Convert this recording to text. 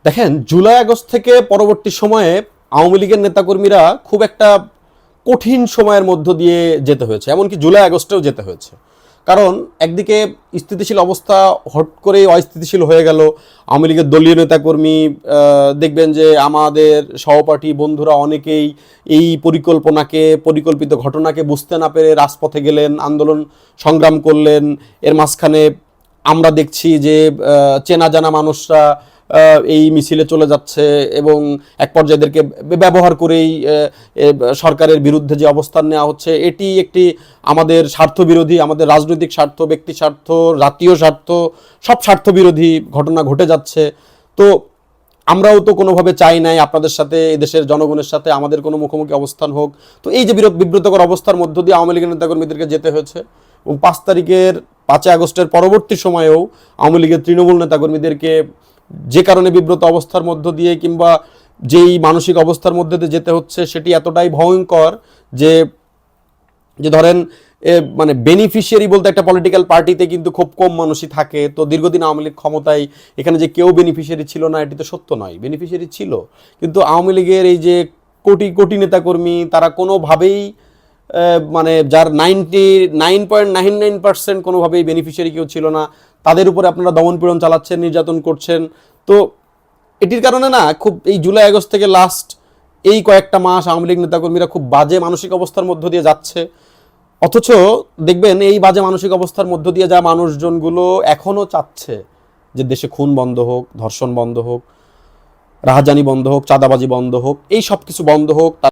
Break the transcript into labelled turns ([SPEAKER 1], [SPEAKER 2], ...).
[SPEAKER 1] দেখেন, July August থেকে পরবর্তী সময়ে আওয়ামী লীগের নেতাকর্মীরা খুব একটা কঠিন সময়ের মধ্য দিয়ে যেতে হয়েছে, এমনকি জুলাই আগস্টেও যেতে হয়েছে। কারণ একদিকে স্থিতিশীল অবস্থা হট করেই অস্থিতিশীল হয়ে গেল। আওয়ামী লীগের দলীয় নেতাকর্মী দেখবেন যে আমাদের সহপাঠী বন্ধুরা অনেকেই এই পরিকল্পিত ঘটনাকে বুঝতে না পেরে রাজপথে গেলেন, আন্দোলন সংগ্রাম করলেন। এর মাঝখানে আমরা দেখছি যে চেনা জানা মানুষরা এই মিছিলে চলে যাচ্ছে এবং এক পর্যায়ে এদেরকে ব্যবহার করেই সরকারের বিরুদ্ধে যে অবস্থান নেওয়া হচ্ছে, এটি একটি আমাদের স্বার্থ বিরোধী, আমাদের রাজনৈতিক স্বার্থ, ব্যক্তি স্বার্থ, জাতীয় স্বার্থ, সব স্বার্থ বিরোধী ঘটনা ঘটে যাচ্ছে। তো আমরাও তো কোনোভাবে চাই নাই আপনাদের সাথে, এদেশের জনগণের সাথে আমাদের কোনো মুখোমুখি অবস্থান হোক। তো এই যে বিব্রতকর অবস্থার মধ্য দিয়ে আওয়ামী লীগের নেতাকর্মীদেরকে যেতে হয়েছে। এবং 5 আগস্টের পরবর্তী সময়েও আওয়ামী লীগের তৃণমূল নেতাকর্মীদেরকে যে কারণে বিব্রত অবস্থার মধ্য দিয়ে কিংবা যেই মানসিক অবস্থার মধ্যে দিয়ে যেতে হচ্ছে, সেটি এতটাই ভয়ঙ্কর যে যে ধরেন মানে বেনিফিশিয়ারি বলতে একটা পলিটিক্যাল পার্টিতে কিন্তু খুব কম মানুষই থাকে। তো দীর্ঘদিন আওয়ামী লীগ ক্ষমতায়, এখানে যে কেউ বেনিফিশিয়ারি ছিল না এটি তো সত্য নয়, বেনিফিশিয়ারি ছিল। কিন্তু আওয়ামী লীগের এই যে কোটি কোটি নেতাকর্মী, তারা কোনোভাবেই মানে যার 99.99% কোনোভাবেই বেনিফিশিয়ারি কেউ ছিল না, তাদের উপরে আপনারা দমনপীড়ন চালাচ্ছেন, নির্যাতন করছেন। তো এটির কারণে না, খুব এই জুলাই আগস্ট থেকে লাস্ট এই কয়েকটা মাস আওয়ামী লীগ নেতাকর্মীরা খুব বাজে মানসিক অবস্থার মধ্য দিয়ে যাচ্ছে। অথচ দেখবেন এই বাজে মানসিক অবস্থার মধ্য দিয়ে যা মানুষজনগুলো এখনও চাচ্ছে যে দেশে খুন বন্ধ হোক, ধর্ষণ বন্ধ হোক, রাহাজানি বন্ধ হোক, চাঁদাবাজি বন্ধ হোক, এই সব কিছু বন্ধ হোক।